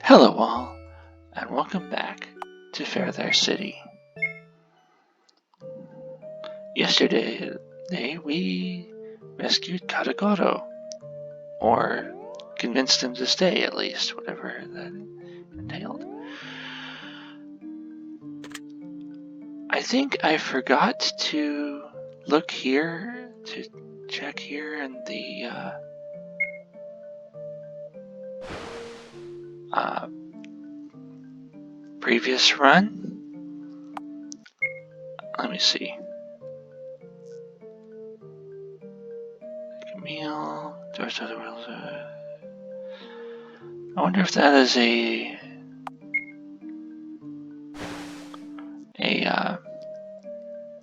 Hello all, and welcome back to Farethere City. Yesterday we rescued Katagoro, or convinced him to stay at least, whatever that entailed. I think I forgot to look here, to check here in the previous run. Let me see. Meal. I wonder if that is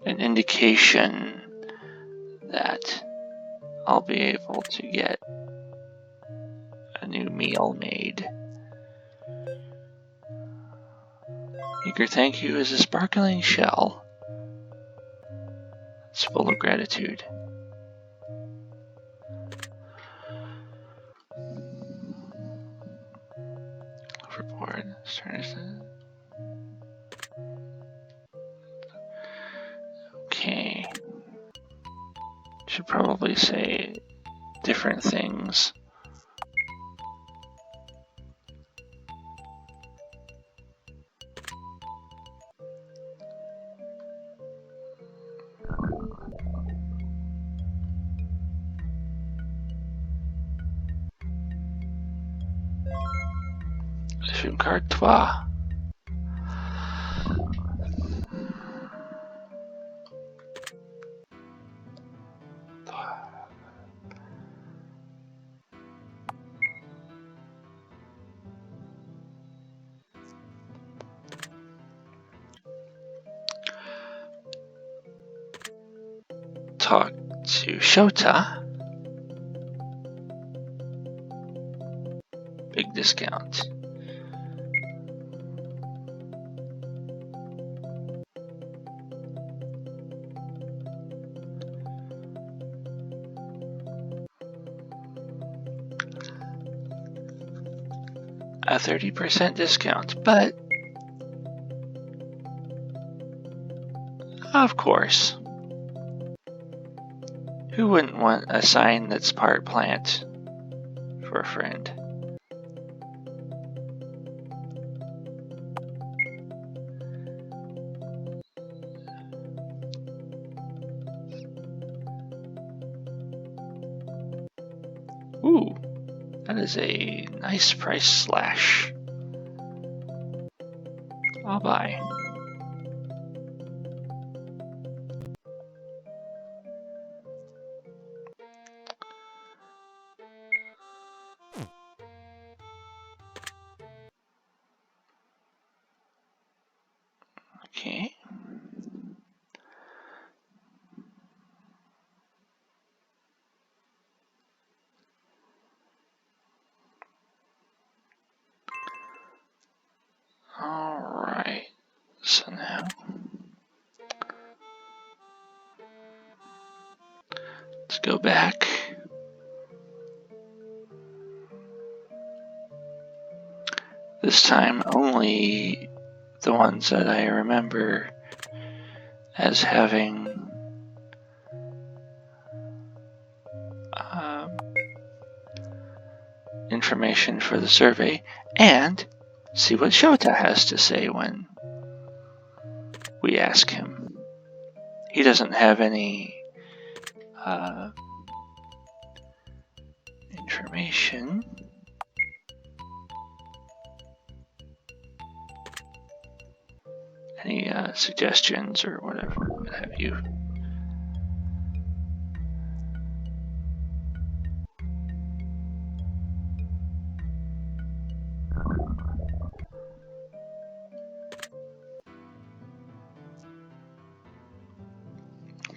an indication that I'll be able to get a new meal made. Eager thank you is a sparkling shell. It's full of gratitude. Overboard. Okay. Should probably say different things. Carte 3. Talk to Shota. Big discount. A 30% discount, but of course, who wouldn't want a sign that's part plant for a friend? Ooh, that is a nice price slash. I'll buy. Okay. Alright, so now let's go back. This time only the ones that I remember as having information for the survey, and see what Shota has to say when we ask him. He doesn't have any information. Any suggestions or whatever, what have you.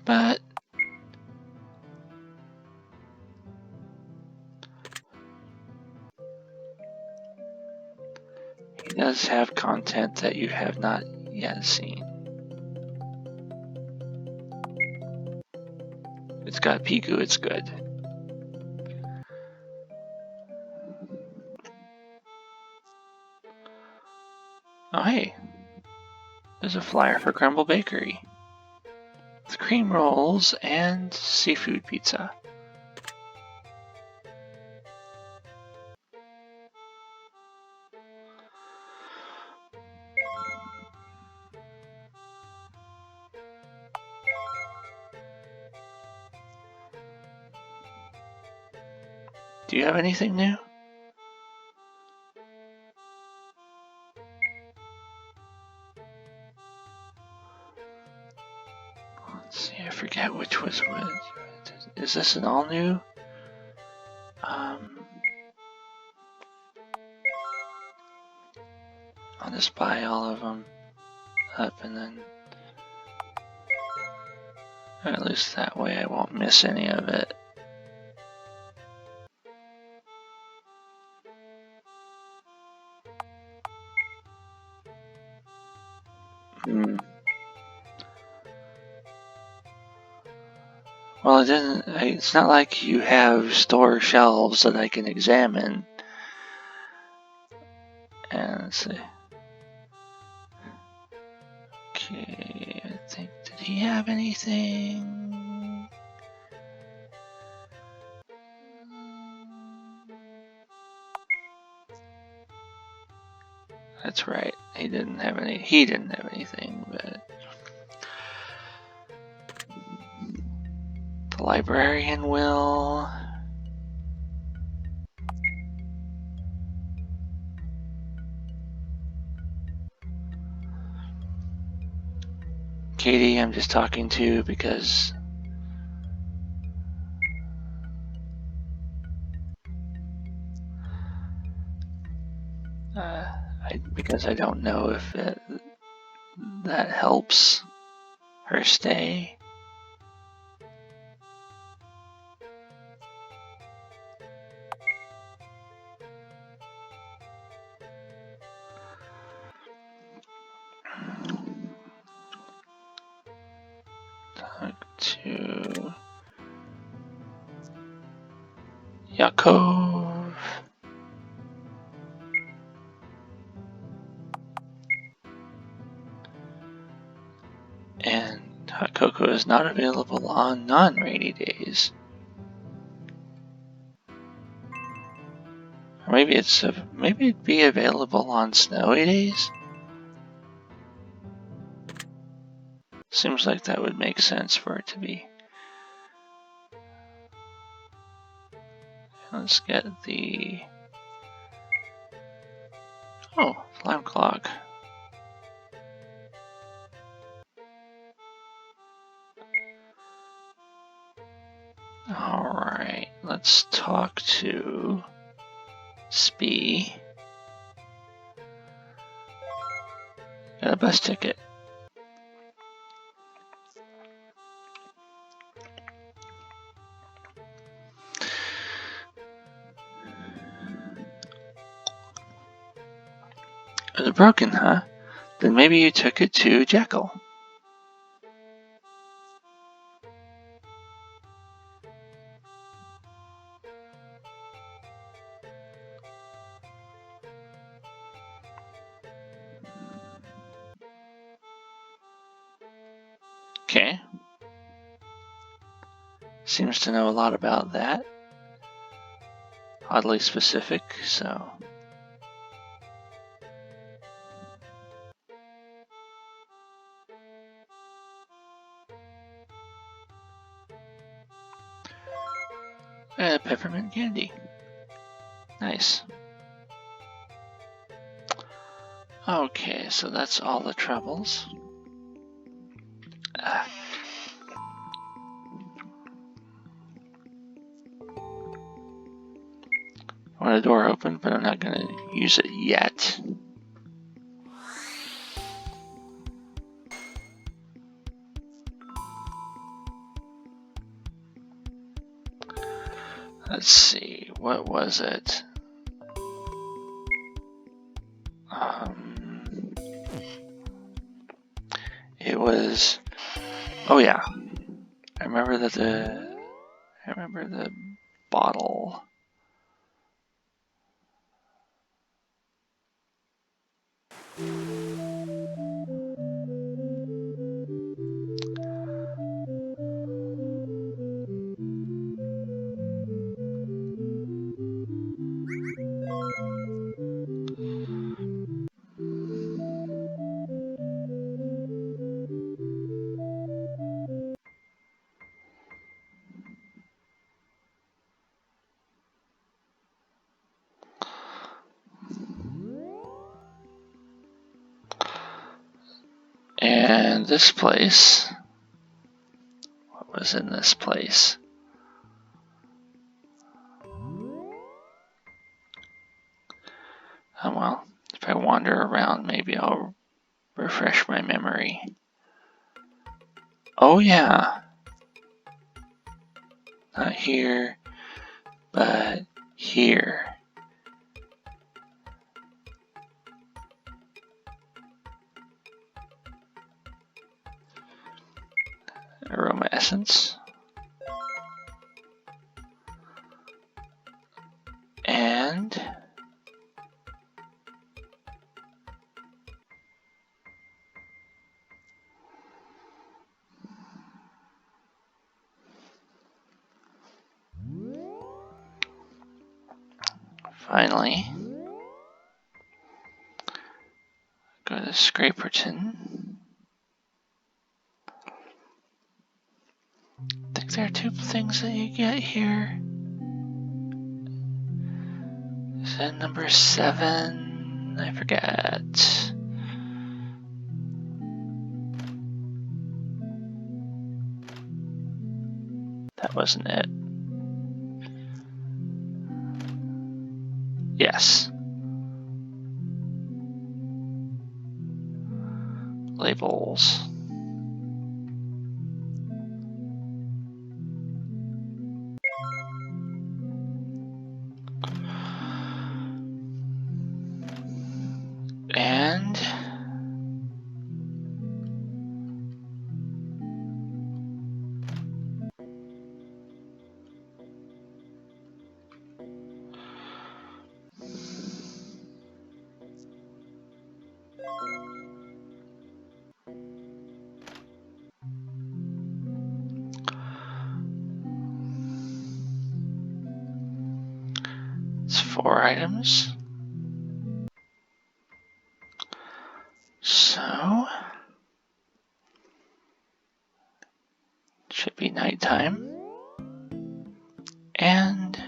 But he does have content that you have not yet seen. It's got Piku, it's good. Oh hey, there's a flyer for Crumble Bakery. With cream rolls and seafood pizza. Do you have anything new? Let's see, I forget which was which. Is this an all new? I'll just buy all of them up and then, or at least that way I won't miss any of it. Well, it's not like you have store shelves that I can examine. And let's see. Okay, I think, did he have anything? That's right, he didn't have anything, but the librarian will. Katie, I'm just talking to because I don't know if that helps her stay. Talk to Yakov. And hot cocoa is not available on non-rainy days. Or maybe it'd be available on snowy days. Seems like that would make sense for it to be. Let's get the alarm clock. Alright, let's talk to Spee. Got a bus ticket. Is it broken, huh? Then maybe you took it to Jekyll. Okay. Seems to know a lot about that. Oddly specific, so. Peppermint candy. Nice. Okay, so that's all the troubles. I want a door open, but I'm not going to use it yet. Let's see, what was it? It was. Oh yeah, I remember the bottle. And this place, what was in this place? Oh well, if I wander around, maybe I'll refresh my memory. Oh yeah. Not here, but here. Aroma essence. And finally, go to Scraperton. I think there are 2 things that you get here. Is that number 7? I forget. That wasn't it. Yes. Labels. And it's 4 items. So it should be nighttime. And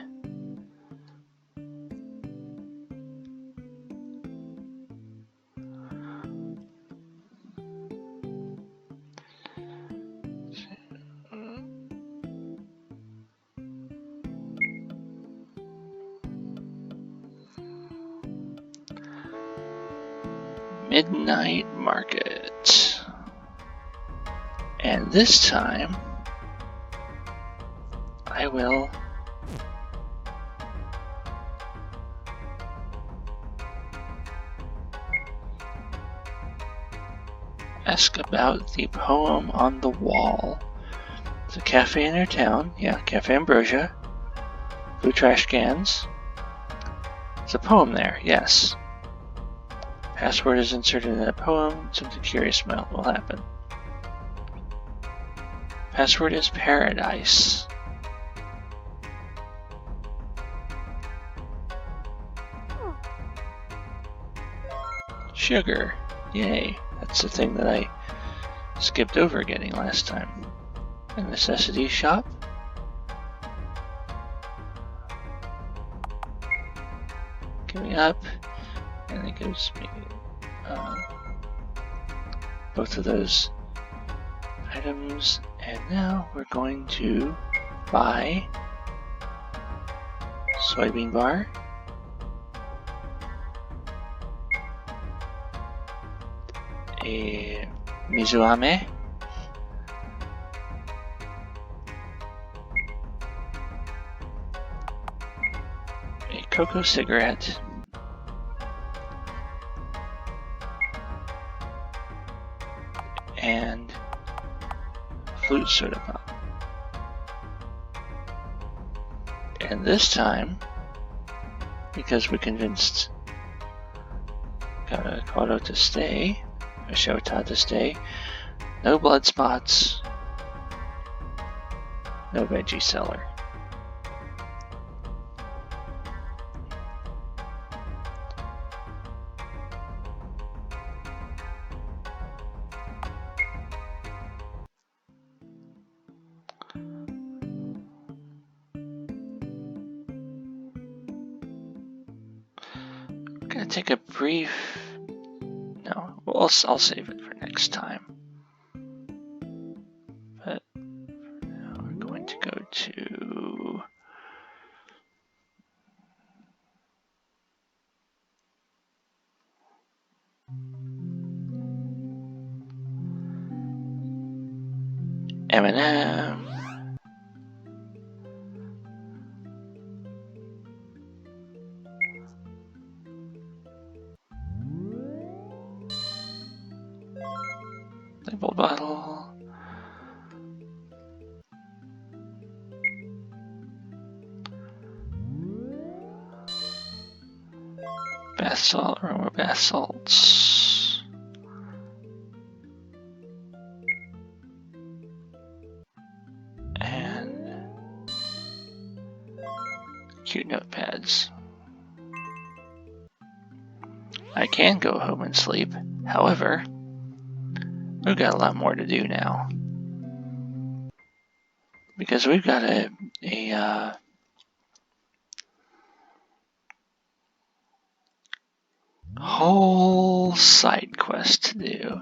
midnight market. And this time I will ask about the poem on the wall. It's a cafe in their town. Yeah, Cafe Ambrosia. Blue trash cans. It's a poem there, yes. Password is inserted in that poem. Something curious will happen. Password is paradise. Sugar. Yay. That's the thing that I skipped over getting last time. A necessity shop. Coming up. And it gives me both of those items. And now we're going to buy soybean bar. A mizuame. A cocoa cigarette. And flute soda pop. And this time, because we convinced Kato to stay, or Shota to stay, no blood spots, no veggie cellar. Gonna take a brief. No, well, I'll save it for next time. to M&M. Label bottle. Bath salt, aroma bath salts. And cute notepads. I can go home and sleep. However, we've got a lot more to do now. Because we've got a whole side quest to do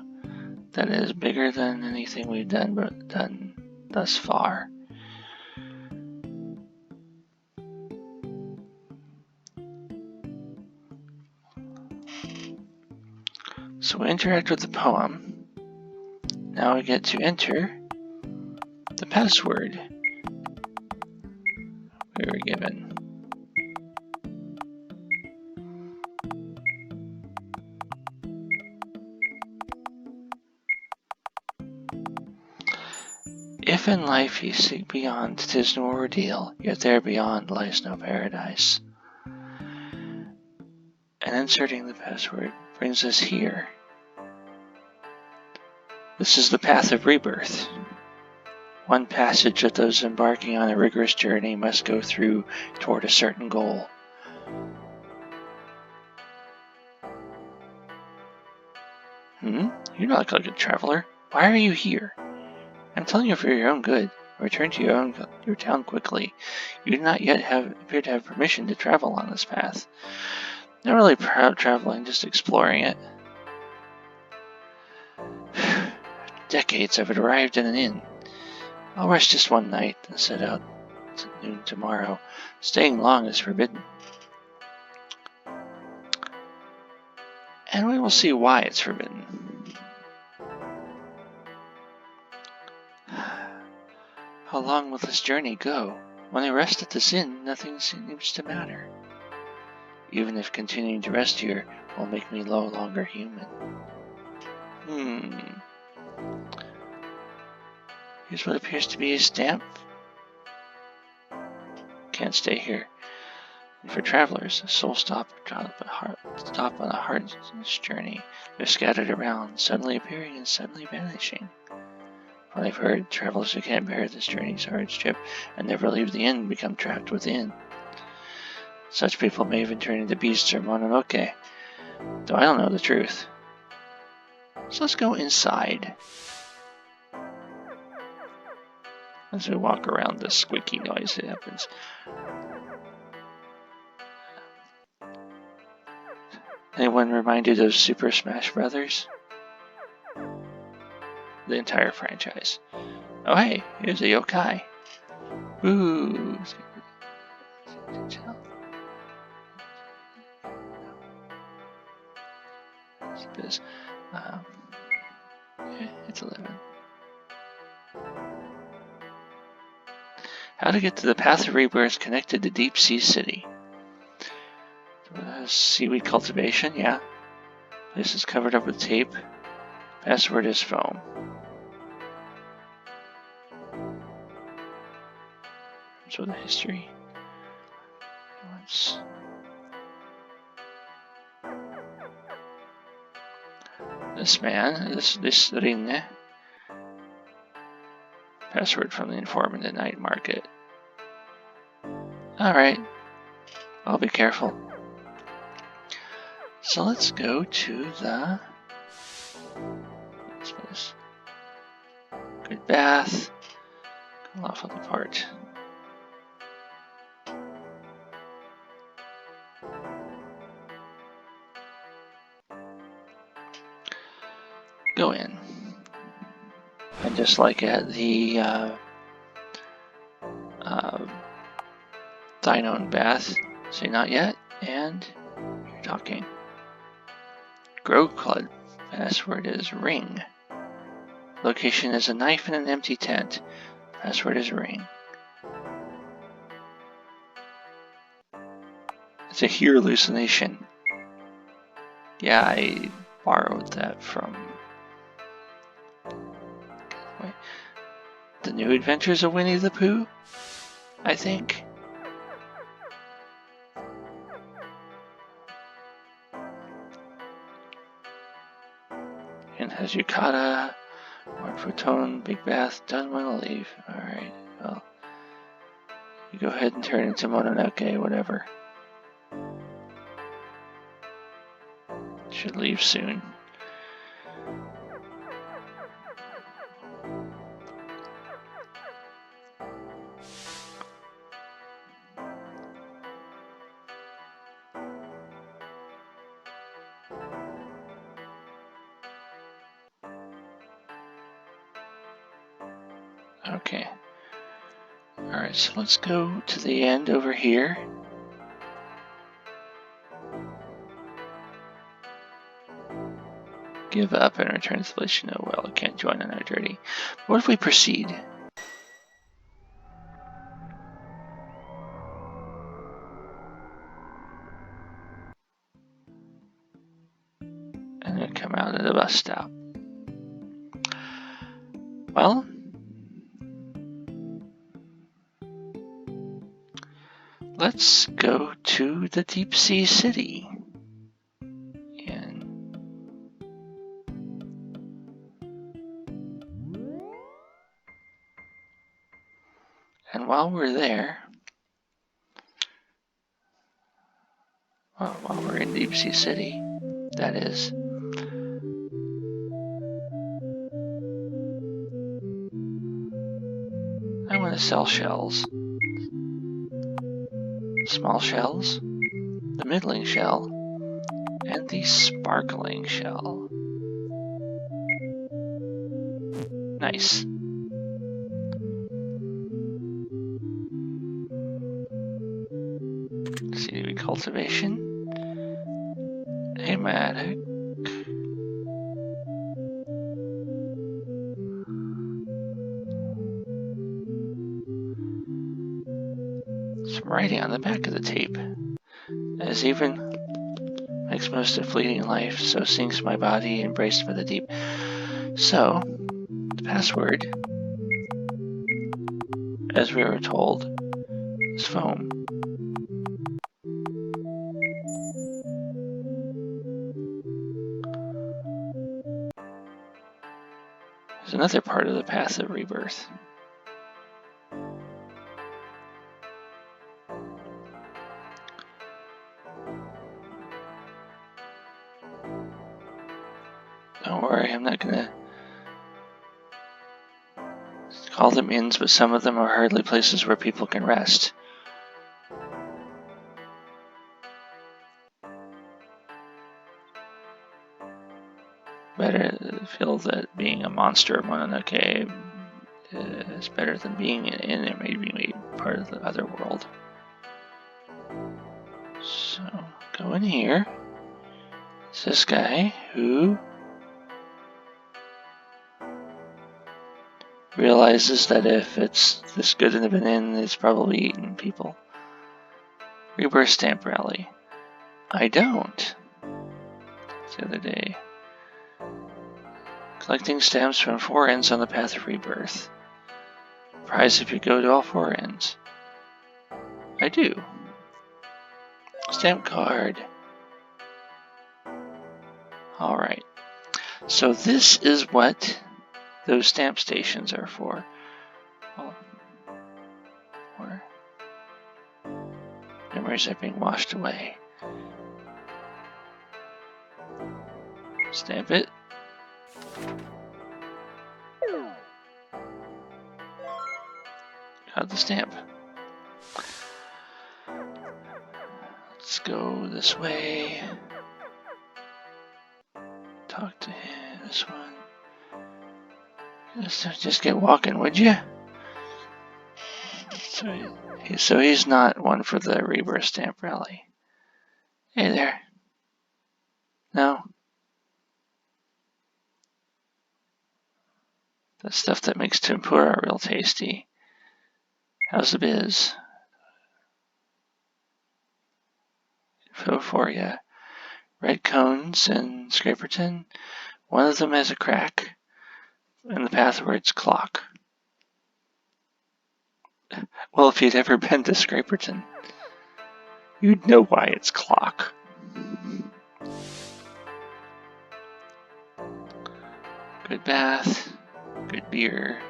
that is bigger than anything we've done thus far. So we interact with the poem. Now we get to enter the password we were given. If in life you seek beyond, 'tis no ordeal, yet there beyond lies no paradise. And inserting the password brings us here. This is the path of rebirth. One passage that those embarking on a rigorous journey must go through toward a certain goal. You don't look like a traveler. Why are you here? I'm telling you for your own good. Return to your town quickly. You do not yet appear to have permission to travel on this path. Not really proud traveling, just exploring it. Decades I've arrived in an inn. I'll rest just one night and set out at noon tomorrow. Staying long is forbidden. And we will see why it's forbidden. How long will this journey go? When I rest at this inn, nothing seems to matter. Even if continuing to rest here will make me no longer human. Here's what appears to be a stamp. Can't stay here. And for travelers, a soul stop on a heart's journey. They're scattered around, suddenly appearing and suddenly vanishing. What I've heard, travelers who can't bear this journey's hardship and never leave the inn become trapped within. Such people may even turn into beasts or mononoke, though I don't know the truth. So let's go inside. As we walk around, the squeaky noise that happens. Anyone reminded of Super Smash Brothers? The entire franchise. Oh hey, here's a yokai. Ooh. It's 11. How to get to the path of rebirth connected to Deep Sea City. Seaweed cultivation, yeah. Place is covered up with tape. Password is foam. So the history. This man, this Rinne. Password from the informant at night market. Alright. I'll be careful. So let's go to the... This place. Good bath. Come off of the part. Go in. And just like at the thine own bath. Say not yet, and you're talking. Grow Club. Password is ring. Location is a knife in an empty tent. Password is ring. It's a hear hallucination. Yeah, I borrowed that from The New Adventures of Winnie the Pooh, I think. And has Yukata, or Proton, Big Bath, doesn't want to leave. Alright, well, you go ahead and turn into Mononoke, whatever. Should leave soon. Okay. Alright, so let's go to the end over here. Give up and return to the village. No, well, I can't join on our journey. What if we proceed? And then come out at the bus stop. Well, let's go to the Deep Sea City. And while we're there, well, while we're in Deep Sea City, that is, I want to sell shells. Small shells, the middling shell, and the sparkling shell. Nice. Seed cultivation. Amatic. Some writing on the back of the tape. As even makes most of fleeting life, so sinks my body embraced by the deep. So, the password, as we were told, is foam. There's another part of the path of rebirth. Don't worry, I'm not gonna call them inns, but some of them are hardly places where people can rest. Better feel that being a monster of Mononoke is better than being in it, maybe part of the other world. So, go in here. It's this guy who realizes that if it's this good in an inn, it's probably eating people. Rebirth stamp rally. I don't. The other day. Collecting stamps from 4 ends on the path of rebirth. Prize if you go to all 4 ends. I do. Stamp card. Alright. So this is what those stamp stations are for. Well, memories are being washed away. Stamp it. Got the stamp. Let's go this way. Talk to him. This one. Just get walking, would you? So he's not one for the Rebirth stamp rally. Hey there. No. The stuff that makes tempura real tasty. How's the biz? Farethere. Red cones in Scraperton. One of them has a crack. And the password's clock. Well, if you'd ever been to Scraperton, you'd know why it's clock. Good bath. Good beer.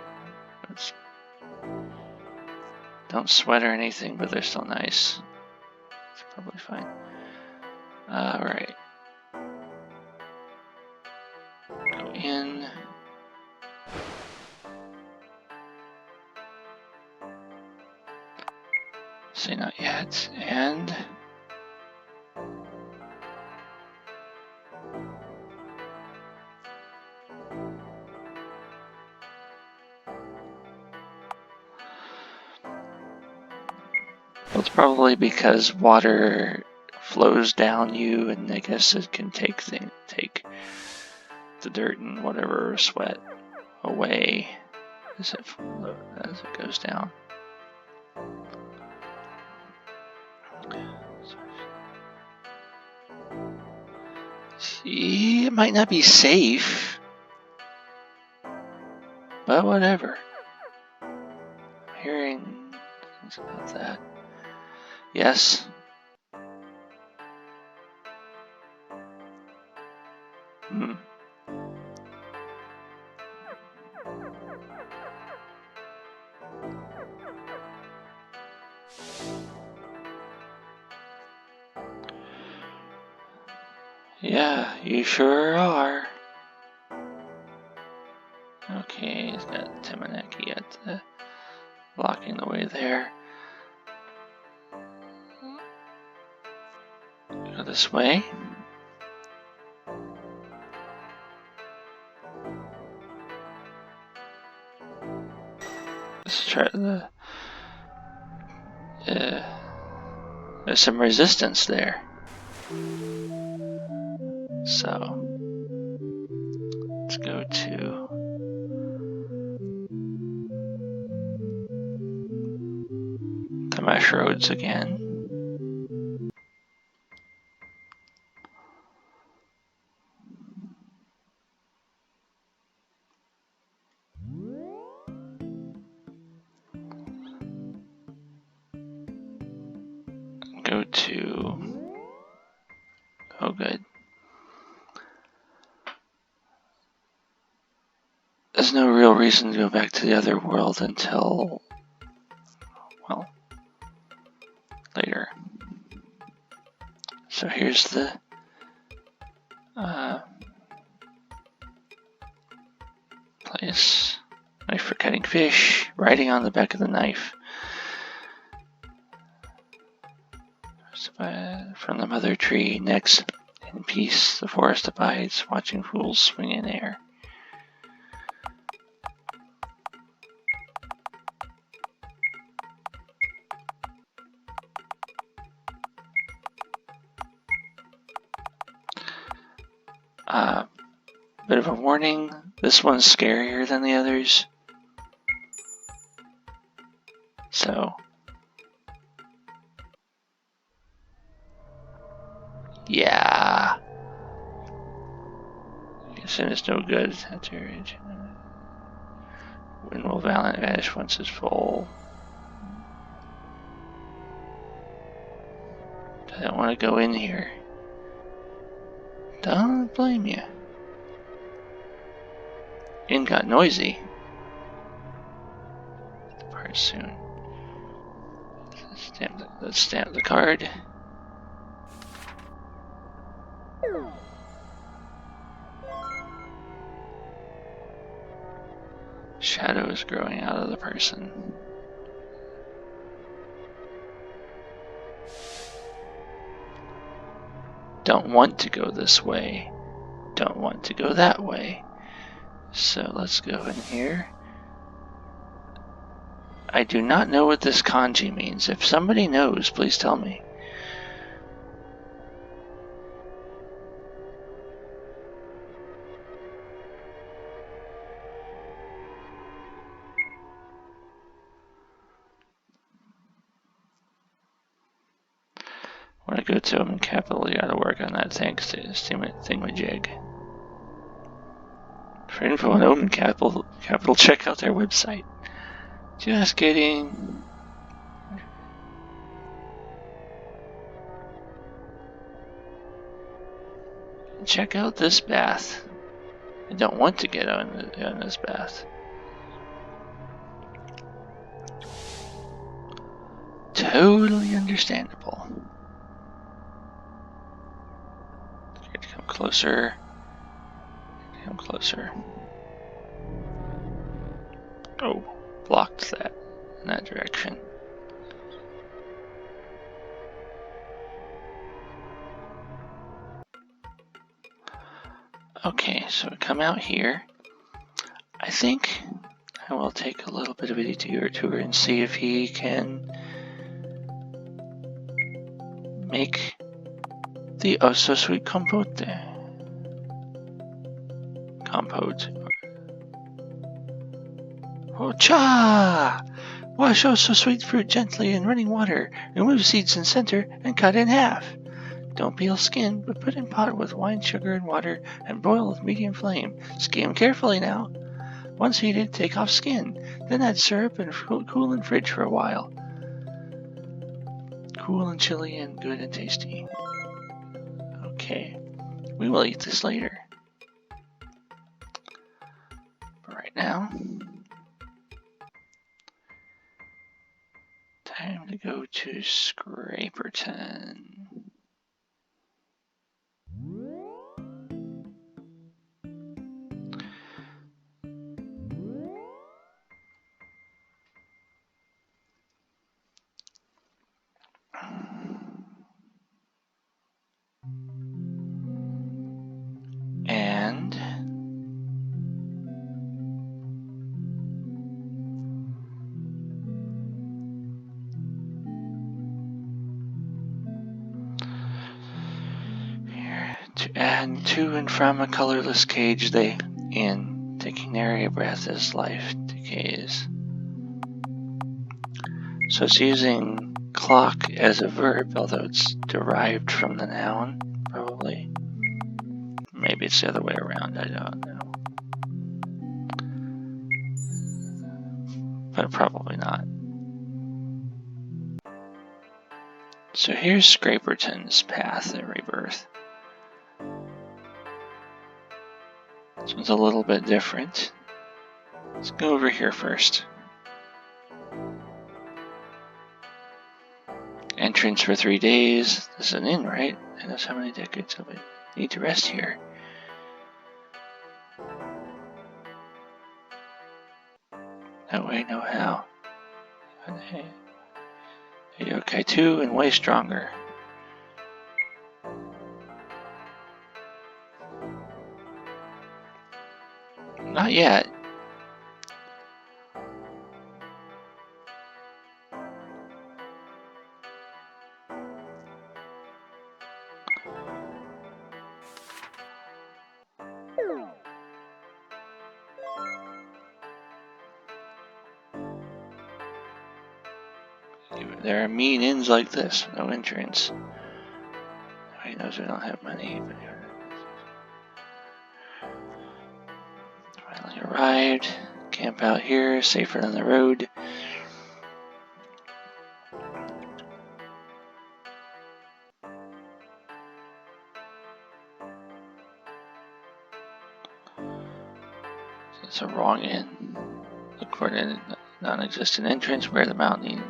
Don't sweat or anything, but they're still nice. It's probably fine. Alright. Go in. Say not yet. And well, it's probably because water flows down you, and I guess it can take the dirt and whatever sweat away as it goes down. See, it might not be safe, but whatever. I'm hearing things about that. Yes. Yeah, you sure are. Okay, he's got Timoneki at the blocking the way there. Go this way. Let's try there's some resistance there. So let's go to the mesh roads again. Go to, oh good. There's no real reason to go back to the other world until, well, later. So here's the place. Knife for cutting fish, writing on the back of the knife. From the mother tree, next in peace, the forest abides, watching fools swing in air. Bit of a warning, this one's scarier than the others. So, yeah. Sin is no good. When will Valiant vanish once it's full? I don't want to go in here. Don't blame you. Inn got noisy. Depart soon. Let's stamp the card. Shadow is growing out of the person. Don't want to go this way. Don't want to go that way. So let's go in here. I do not know what this kanji means. If somebody knows, please tell me. When I go to Omen Capital, you gotta work on that thingamajig. For info on Omen Capital, check out their website. Just kidding. Check out this bath. I don't want to get on this bath. Totally understandable. Okay, come closer. Come closer. Oh, blocked that in that direction. Okay, so we come out here. I think I will take a little bit of a detour tour and see if he can make the oh so sweet compote. Oh cha! Wash oh so sweet fruit gently in running water. Remove seeds in center and cut in half. Don't peel skin, but put in pot with wine, sugar, and water and boil with medium flame. Skim carefully now. Once heated, take off skin. Then add syrup and cool in fridge for a while. Cool and chilly and good and tasty. Okay, we will eat this later. But right now, time to go to Scraperton. And to and from a colorless cage they in, taking nary a breath as life decays. So it's using clock as a verb, although it's derived from the noun, probably. Maybe it's the other way around, I don't know. But probably not. So here's Scraperton's path at Rebirth. This one's a little bit different. Let's go over here first. Entrance for 3 days. This is an inn, right? And that's how many decades of it. Need to rest here. No way, no how. Hey, okay, 2 and way stronger. Not yet. There are mean inns like this, no entrance. He knows we don't have money, but finally arrived. Camp out here, safer than the road. It's a wrong inn. Look for a non-existent entrance where the mountain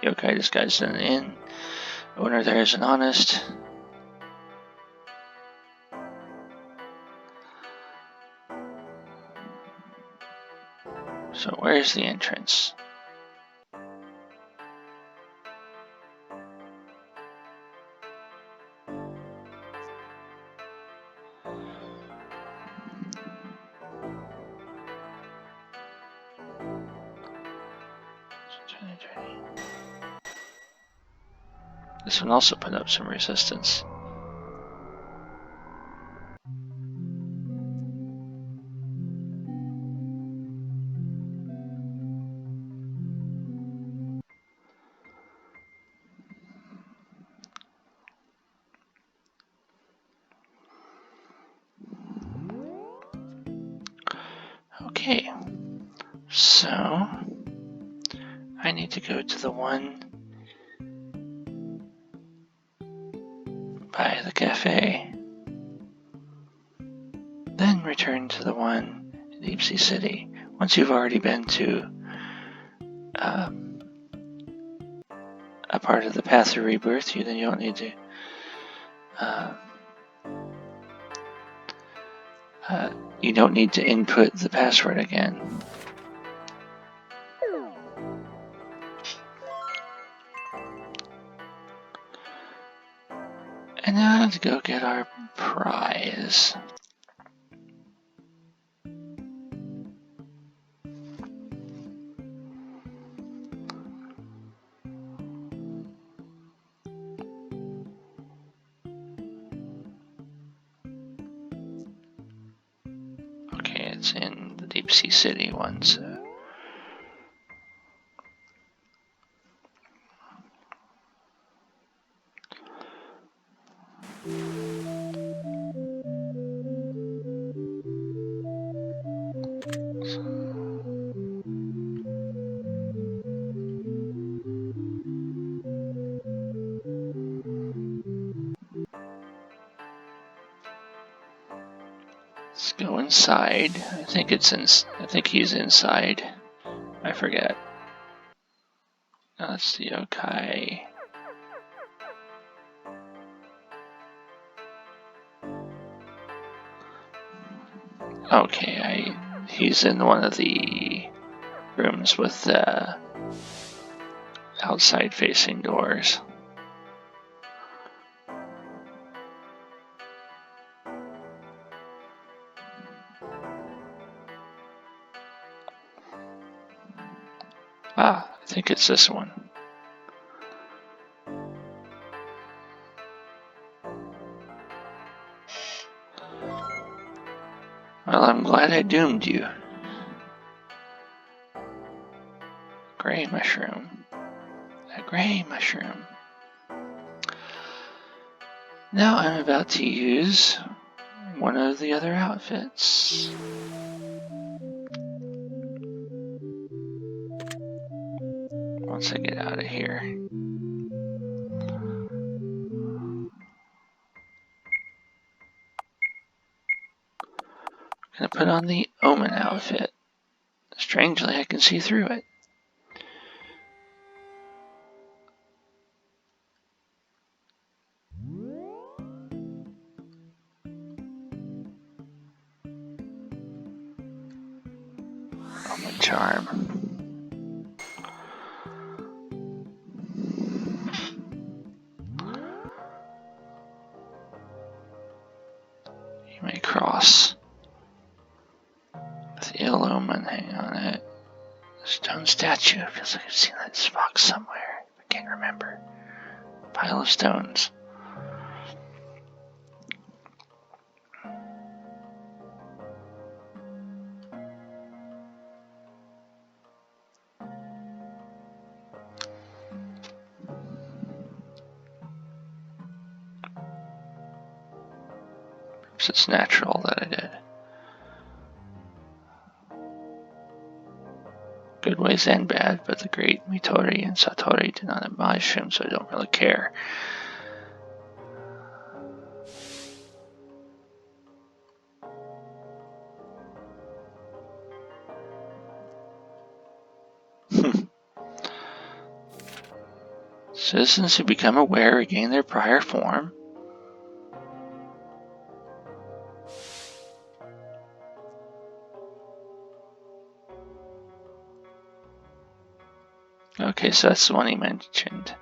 yokai disguised in an inn. Owner there is an honest. So where's the entrance? This one also put up some resistance. Okay, so I need to go to the one by the cafe, then return to the one in Deep Sea City. Once you've already been to a part of the path of Rebirth, then you don't need to you don't need to input the password again. And now let's go get our prize. Okay, it's in the Deep Sea City one, so. Let's go inside. I think he's inside. I forget. That's the yokai. Okay, he's in one of the rooms with the outside facing doors. Ah, I think it's this one. Well, I'm glad I doomed you. Gray mushroom. A gray mushroom. Now I'm about to use one of the other outfits. Once I get out of here. I'm gonna put on the Omen outfit. Strangely, I can see through it. Omen charm. You may cross. The ill omen hang on it. Stone statue. Feels like I've seen that box somewhere. I can't remember. Pile of stones. Perhaps it's natural that I did. Good ways and bad, but the great Mitori and Satori did not admonish him, so I don't really care. Citizens who become aware regain their prior form. Okay, so that's the one he mentioned.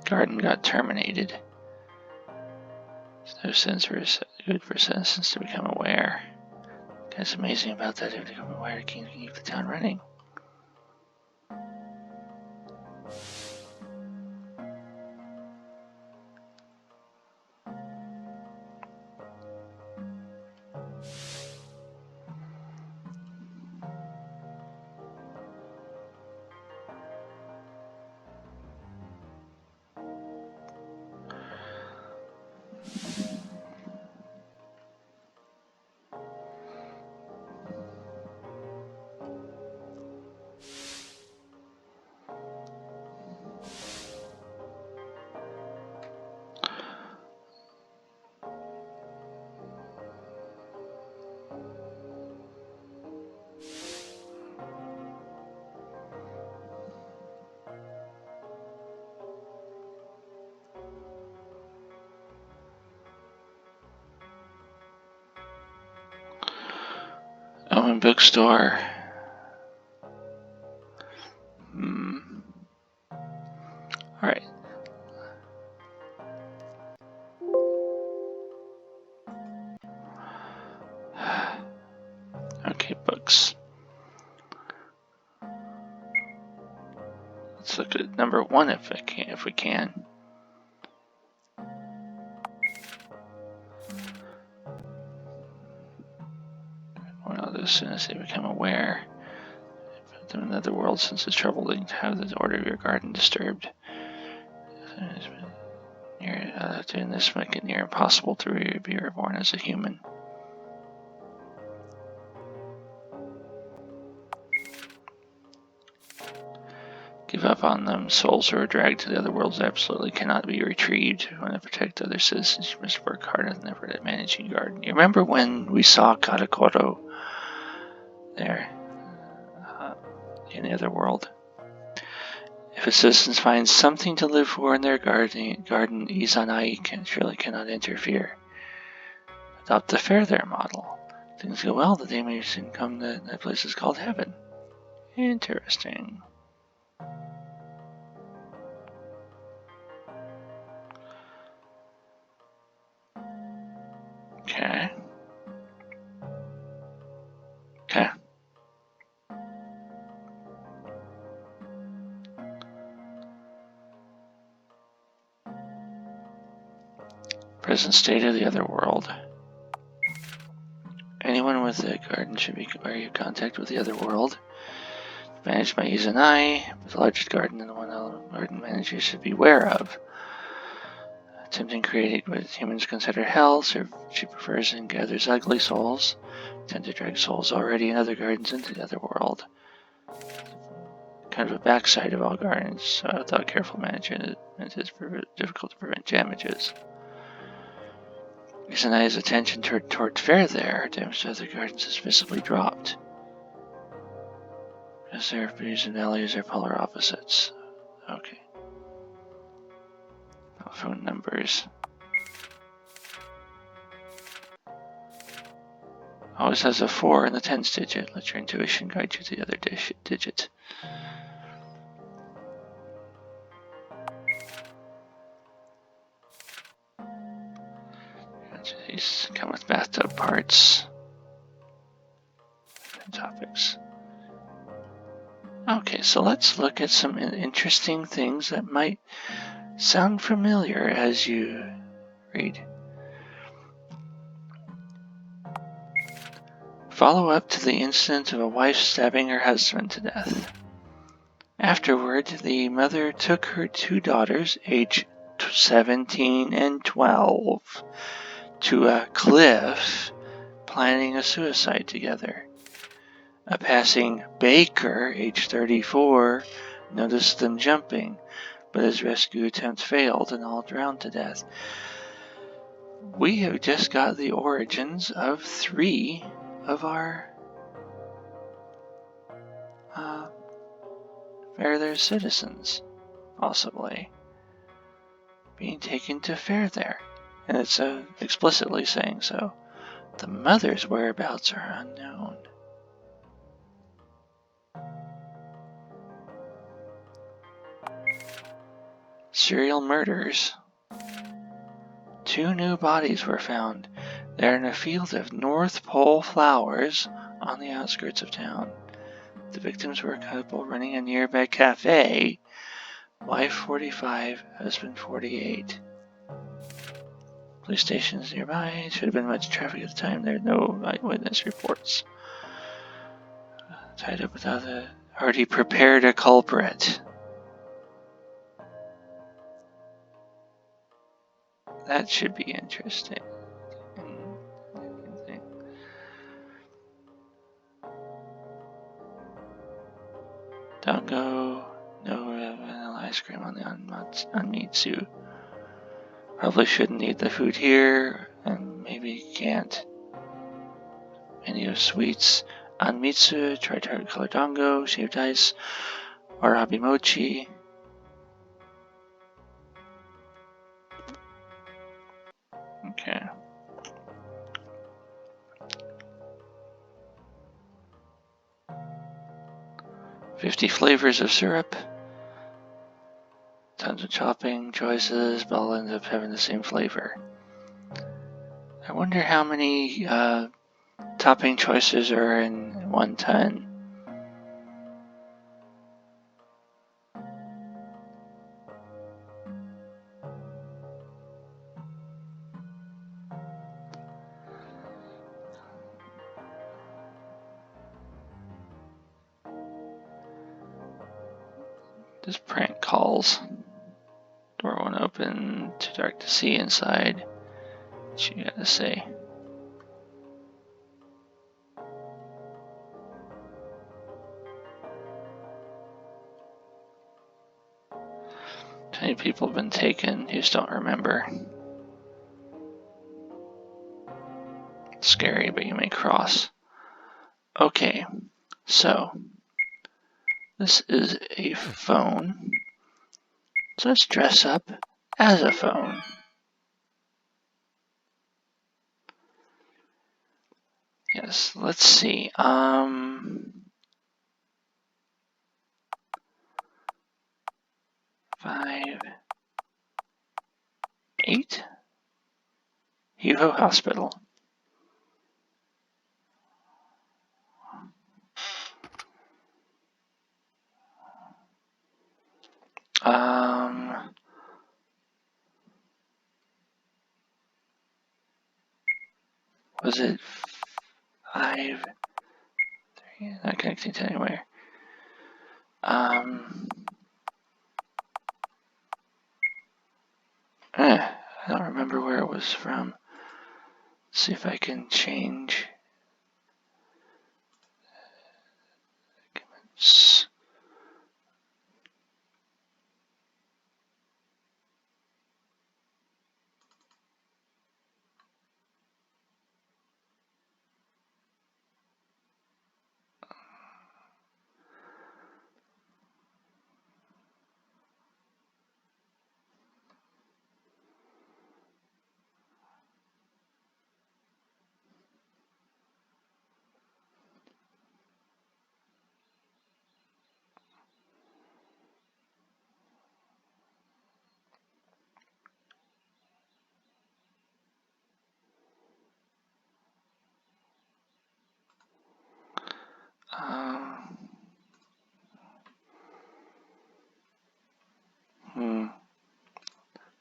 Garden got terminated. No sense for good for citizens to become aware. That's amazing about that. If they become aware, they can keep the town running. Omen bookstore. Alright. Okay, books. Let's look at number 1 if we can. Well, as soon as they become aware, put them in another world, since it's troubling to have the order of your garden disturbed. Doing this make it near impossible to be reborn as a human. Give up on them. Souls who are dragged to the other worlds absolutely cannot be retrieved. If you want to protect other citizens, you must work hard on the effort at managing your garden. You remember when we saw Katakoro there in the other world? If a citizen finds something to live for in their garden, Izanai surely cannot interfere. Adopt the Farethere model. If things go well, the day may soon come that place is called heaven. Interesting. Okay. Okay. Present state of the other world. Anyone with a garden should be in contact with the other world. Managed by Izanai, with the largest garden and the one garden manager should be aware of. Attempting creating what humans consider hell, she prefers and gathers ugly souls. Tend to drag souls already in other gardens into the other world. Kind of a backside of all gardens, so without careful management it is difficult to prevent damages. Izanai's attention toward Farethere, damage to other gardens is visibly dropped. Because their views and values are polar opposites. Okay. Phone numbers. Always has a 4 in the tens digit. Let your intuition guide you to the other digit. These come with bathtub parts. Topics. Okay, so let's look at some interesting things that might sound familiar as you read. Follow up to the incident of a wife stabbing her husband to death. Afterward, the mother took her 2 daughters, aged 17 and 12, to a cliff, planning a suicide together. A passing baker, aged 34, noticed them jumping, but his rescue attempt failed and all drowned to death. We have just got the origins of 3 of our Farethere citizens, possibly, being taken to Farethere, and it's explicitly saying so. The mother's whereabouts are unknown. Serial murders. 2 new bodies were found. They're in a field of North Pole flowers on the outskirts of town. The victims were a couple running a nearby cafe. Wife 45, husband 48. Police stations nearby. Should have been much traffic at the time. There are no eyewitness reports. Tied up with other. Already prepared a culprit. That should be interesting. Dango, no vanilla ice cream on the Anmitsu. Probably shouldn't eat the food here, and maybe can't. Menu of sweets. Anmitsu, try target color dango, shaved ice, warabi mochi. Okay. $50 flavors of syrup. Tons of chopping choices, but all end up having the same flavor. I wonder how many topping choices are in 1 ton. Just prank calls. Door won't open, too dark to see inside. What you gotta say? How many people have been taken? You just don't remember. It's scary, but you may cross. Okay, so this is a phone. So let's dress up as a phone. Yes, let's see. 5, 8. Hugo Hospital. Was it 5, 3? Not connecting to anywhere. I don't remember where it was from. Let's see if I can change.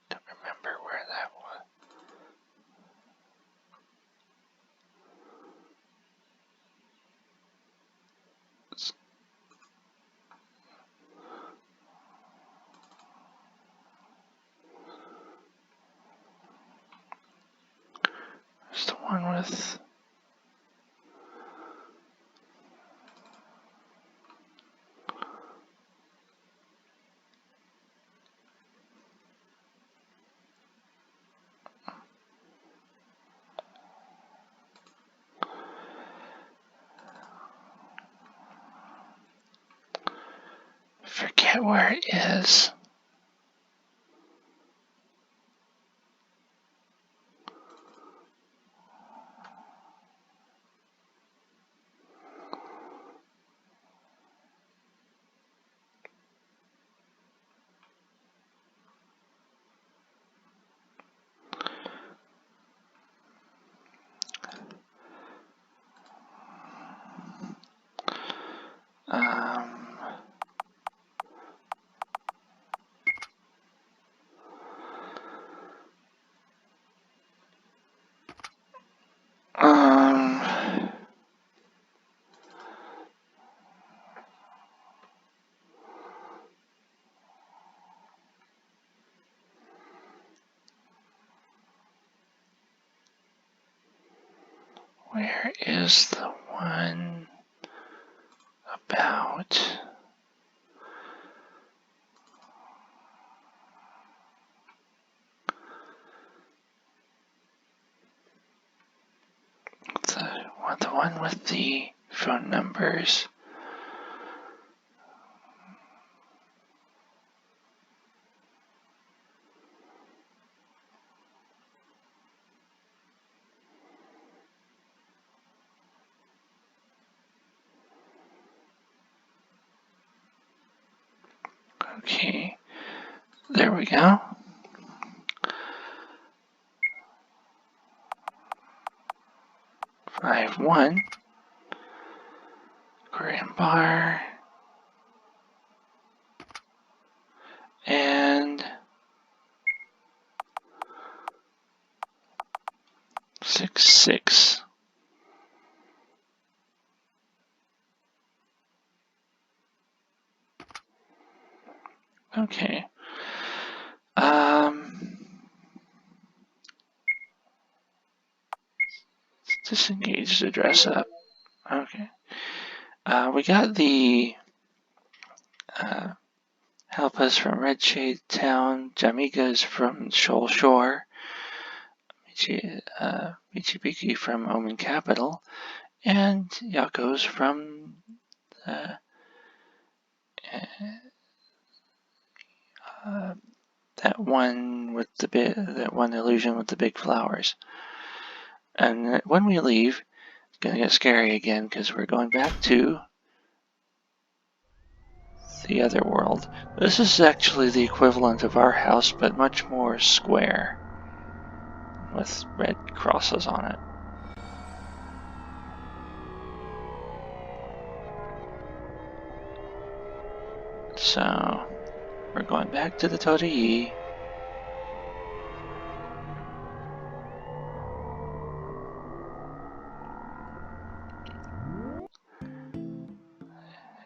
Don't remember where that was. It's the one with. Forget where it is. Where is the one about the one with the phone numbers? Okay, there we go. Five one. Grand bar. And 6-6. Okay. Disengage to dress up. Okay. We got the help us from Red Shade Town. Jamiga's from Shoal Shore. Michibiki from Omen Capital. And Yako's from that one illusion with the big flowers. And when we leave, it's gonna get scary again because we're going back to the other world. This is actually the equivalent of our house, but much more square, with red crosses on it. So, we're going back to the Torii.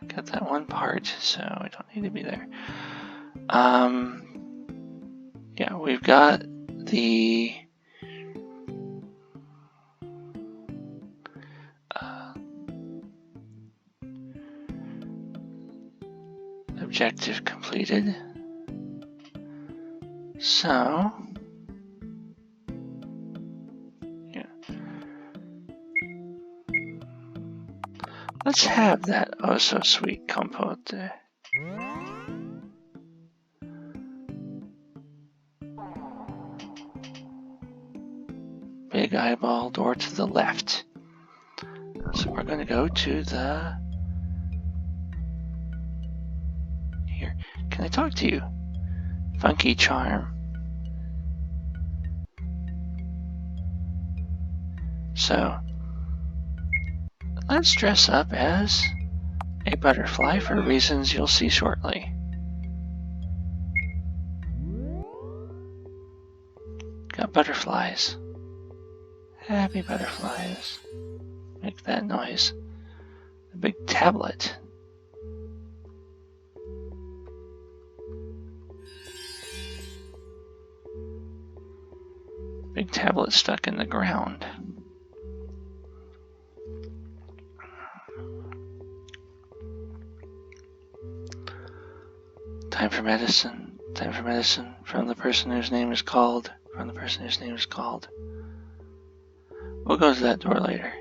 Got that one part, so we don't need to be there. Yeah, we've got the objective completed. So, yeah. Let's have that oh so sweet compote. Big eyeball door to the left. So we're going to go to the... Here. Can I talk to you? Funky charm. So, let's dress up as a butterfly for reasons you'll see shortly. Got butterflies. Happy butterflies. Make that noise. A big tablet. Big tablet stuck in the ground. Time for medicine. Time for medicine from the person whose name is called. From the person whose name is called. We'll go to that door later.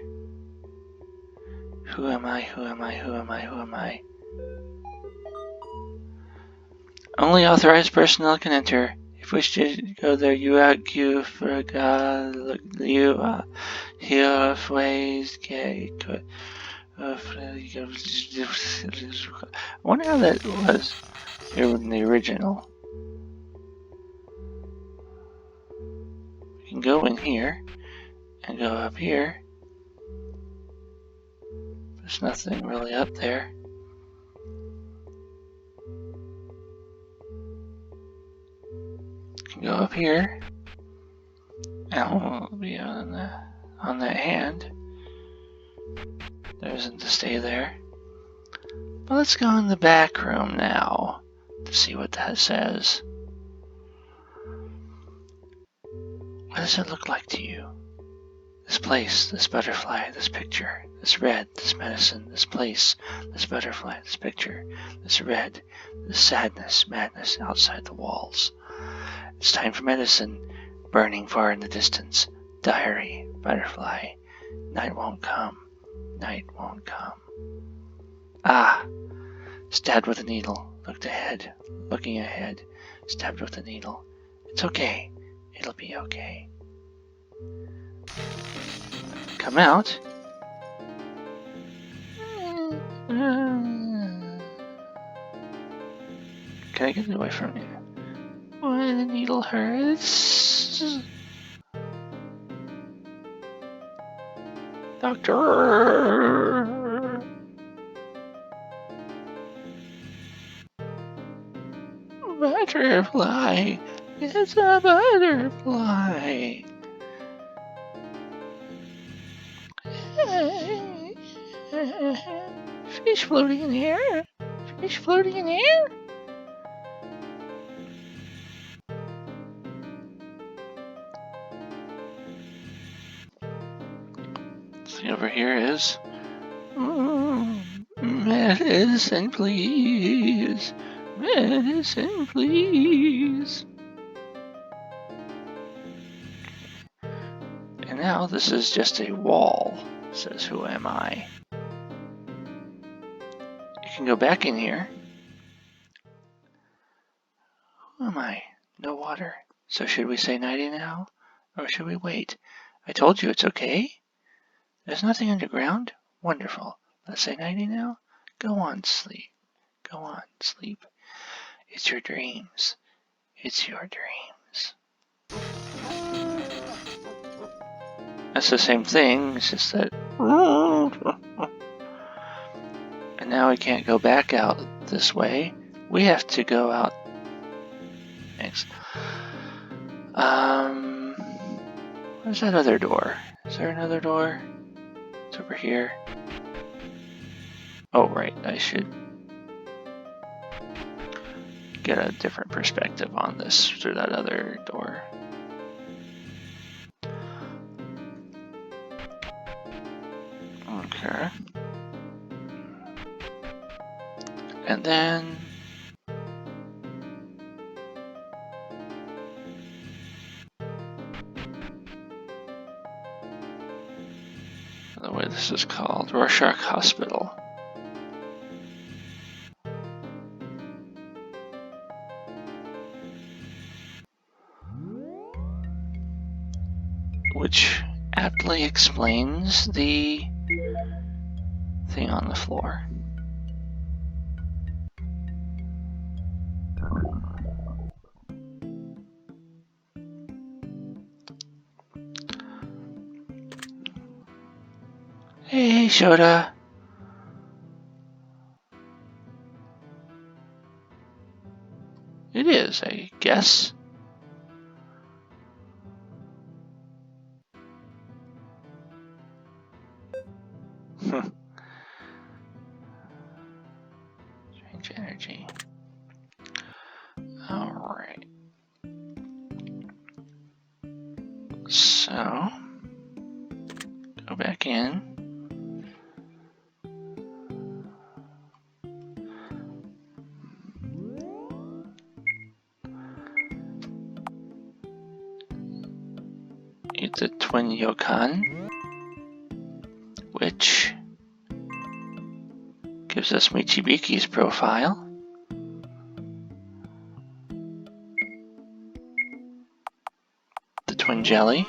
Who am I? Who am I? Who am I? Who am I? Only authorized personnel can enter. If you wish to go there, you forgot you here ways gate. I wonder how that was in the original. We can go in here and go up here. There's nothing really up there. Can go up here, and we'll be on that hand. There isn't to stay there. But let's go in the back room now to see what that says. What does it look like to you? This place, this butterfly, this picture, this red, this medicine, this place, this butterfly, this picture, this red, this sadness, madness outside the walls. It's time for medicine, burning far in the distance. Diary, butterfly, night won't come, night won't come. Ah! Stabbed with a needle, looked ahead, looking ahead, stabbed with a needle. It's okay, it'll be okay. Come out. Can I get away from you? When the needle hurts. Doctor. Butterfly. It's a butterfly. Fish floating in the air. Fish floating in the air. See over here is medicine, please. Medicine, please. And now this is just a wall. It says, who am I? You can go back in here. Who am I? No water. So should we say nighty now? Or should we wait? I told you it's okay. There's nothing underground. Wonderful. Let's say nighty now. Go on, sleep. Go on, sleep. It's your dreams. It's your dreams. That's the same thing. It's just that. And now we can't go back out this way. We have to go out next. Where's that other door? Is there another door? It's over here. Oh, right. I should get a different perspective on this through that other door. Okay. And then the way this is called, Rorschach Hospital. Which aptly explains the thing on the floor. Hey, Shoda. It is, I guess. Strange energy. Alright. So, go back in. Eat the twin yokan, which gives us Michibiki's profile. The twin jelly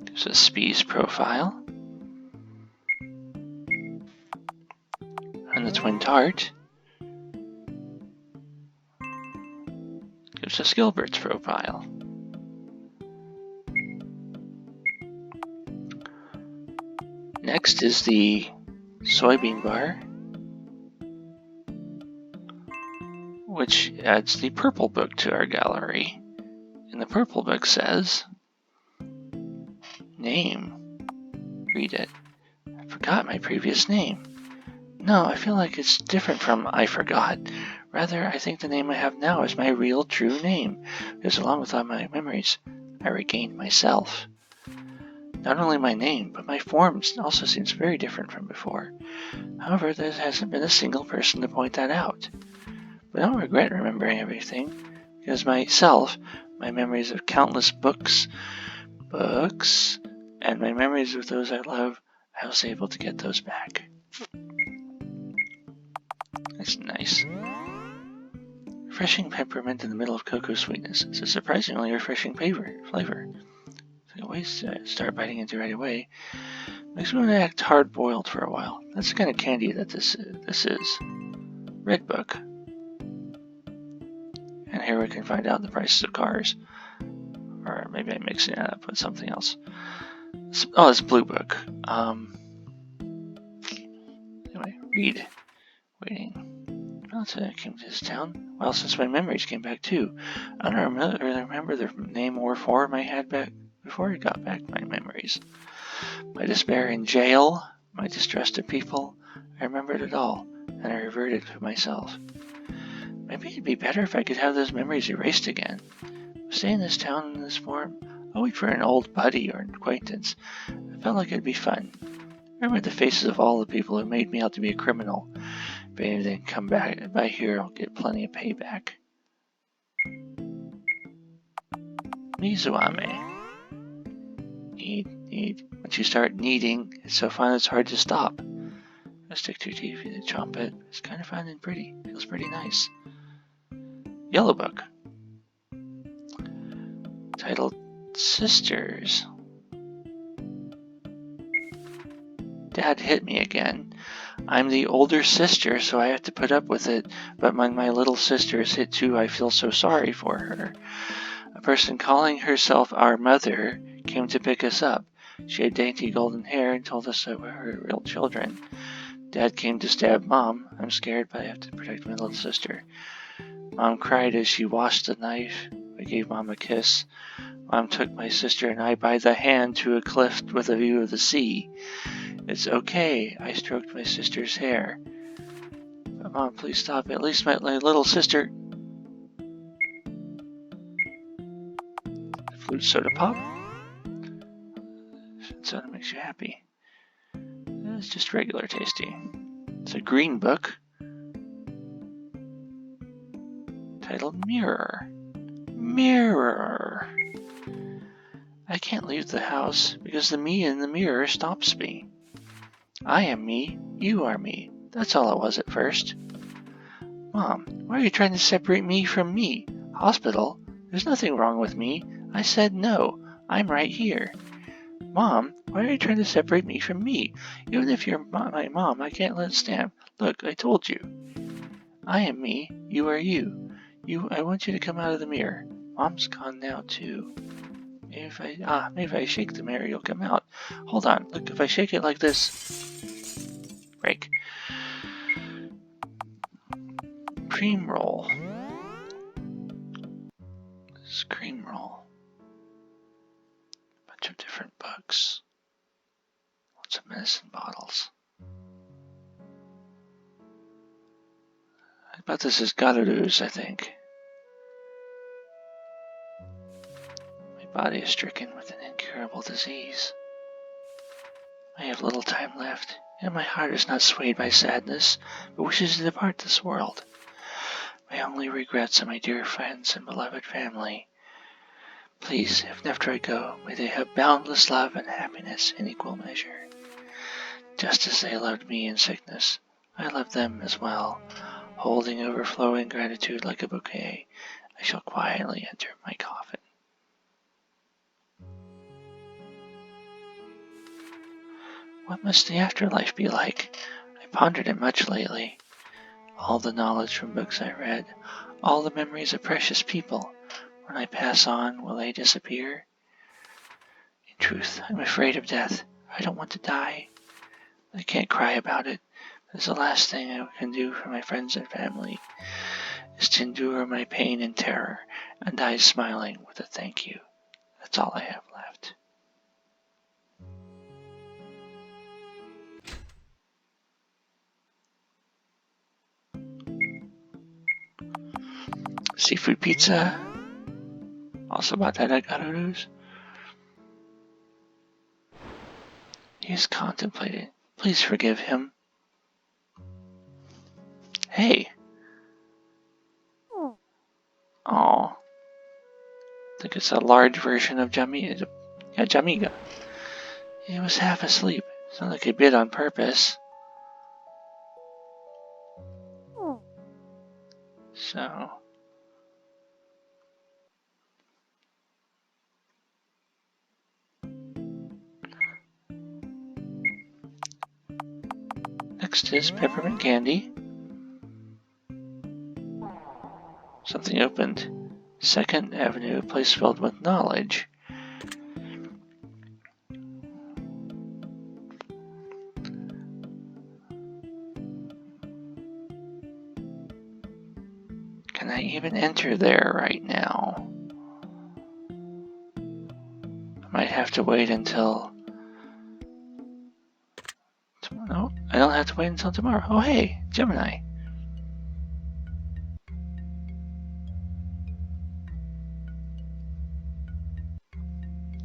gives us Spee's profile. And the twin tart gives us Gilbert's profile. Next is the soybean bar, which adds the purple book to our gallery. And the purple book says, name. Read it. I forgot my previous name. No, I feel like it's different from I forgot. Rather, I think the name I have now is my real, true name, because along with all my memories, I regained myself. Not only my name, but my form also seems very different from before. However, there hasn't been a single person to point that out. But I don't regret remembering everything, because myself, my memories of countless books, and my memories of those I love, I was able to get those back. That's nice. Refreshing peppermint in the middle of cocoa sweetness. It's a surprisingly refreshing flavor. I always start biting into right away. Makes me want to act hard-boiled for a while. That's the kind of candy that this is. Red book. And here we can find out the prices of cars. Or maybe I'm mixing it up with something else. Oh, it's blue book. Anyway, read. Waiting. Well, I came to this town. Well, since my memories came back too. I don't really remember the name or form I had back before I got back my memories. My despair in jail, my distrust of people, I remembered it all, and I reverted to myself. Maybe it'd be better if I could have those memories erased again. Stay in this town in this form, I'll wait for an old buddy or an acquaintance. I felt like it'd be fun. I remember the faces of all the people who made me out to be a criminal. If any of them come back by here, I'll get plenty of payback. Mizuame. Need. Once you start needing, it's so fun it's hard to stop. I stick to your teeth to chomp it. It's kind of fun and pretty. Feels pretty nice. Yellow book. Titled Sisters. Dad hit me again. I'm the older sister, so I have to put up with it, but when my little sister is hit too, I feel so sorry for her. A person calling herself our mother came to pick us up. She had dainty golden hair and told us that we were real children. Dad came to stab Mom. I'm scared, but I have to protect my little sister. Mom cried as she washed the knife. I gave Mom a kiss. Mom took my sister and I by the hand to a cliff with a view of the sea. It's okay. I stroked my sister's hair. But Mom, please stop. At least my little sister... Flute soda pop? Soda makes you happy. It's just regular tasty. It's a green book titled Mirror. Mirror. I can't leave the house because the me in the mirror stops me. I am me, you are me. That's all it was at first. Mom, why are you trying to separate me from me? Hospital? There's nothing wrong with me. I said no. I'm right here. Mom, why are you trying to separate me from me? Even if you're my mom, I can't let it stand. Look, I told you. I am me, you are you. I want you to come out of the mirror. Mom's gone now too. Maybe if I shake the mirror, you'll come out. Hold on, look, if I shake it like this. Break. Cream roll. This is cream roll. Bunch of different books. Lots of medicine bottles. I bet this is Garuru's, I think. My body is stricken with an incurable disease. I have little time left, and my heart is not swayed by sadness, but wishes to depart this world. My only regrets are my dear friends and beloved family. Please, if after I go, may they have boundless love and happiness in equal measure. Just as they loved me in sickness, I love them as well. Holding overflowing gratitude like a bouquet, I shall quietly enter my coffin. What must the afterlife be like? I pondered it much lately. All the knowledge from books I read, all the memories of precious people, when I pass on, will they disappear? In truth, I'm afraid of death. I don't want to die. I can't cry about it. It's the last thing I can do for my friends and family, is to endure my pain and terror, and die smiling with a thank you. That's all I have left. Seafood pizza. Also bought that at Garuru's. He is contemplating. Please forgive him. Hey. Oh. I think it's a large version of Jamiga. Yeah, Jamiga. He was half asleep. It's not like he bit on purpose. So. Next is peppermint candy. Something opened. 2nd Avenue, a place filled with knowledge. Can I even enter there right now? I might have to wait until... No, I don't have to wait until tomorrow. Oh hey, Gemini.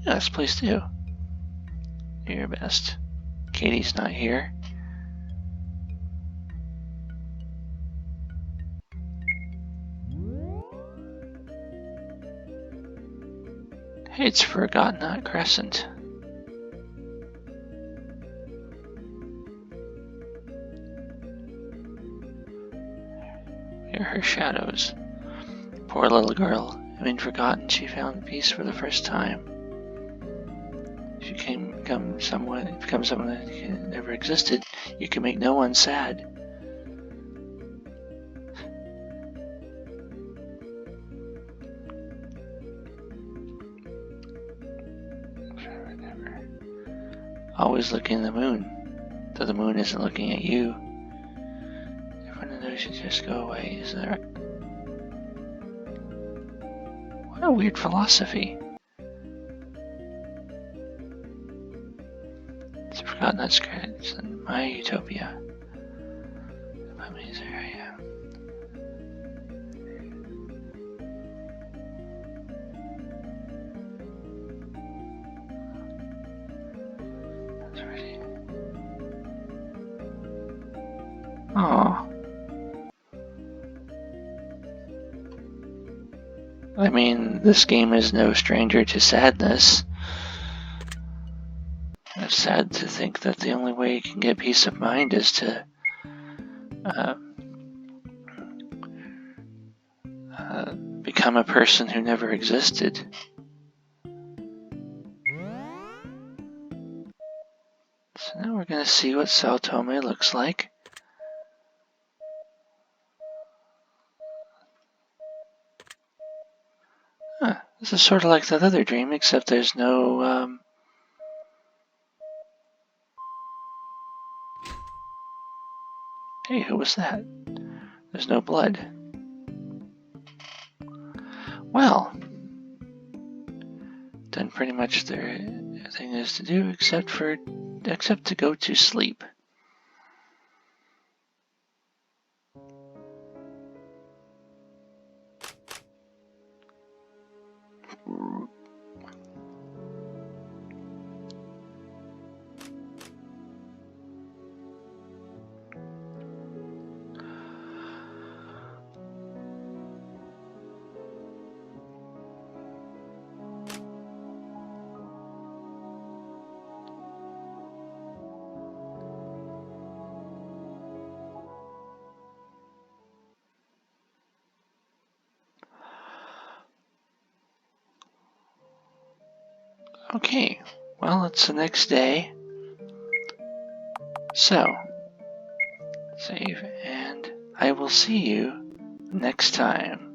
Yes, please do. Do your best. Katie's not here. Hey, it's Forgotnot Crescent. Here are her shadows. Poor little girl. Having forgotten, she found peace for the first time. If you can become someone that never existed, you can make no one sad. Always looking at the moon, though the moon isn't looking at you. Everyone knows should just go away, is that right? What a weird philosophy. It's forgotten that's credits in my utopia. Aww. I mean, this game is no stranger to sadness. It's sad to think that the only way you can get peace of mind is to become a person who never existed. So now we're going to see what Sao Tome looks like. This is sort of like that other dream, except there's no... Hey, who was that? There's no blood. Well, done pretty much everything there is to do except to go to sleep. Okay, well, it's the next day. So, save, and I will see you next time.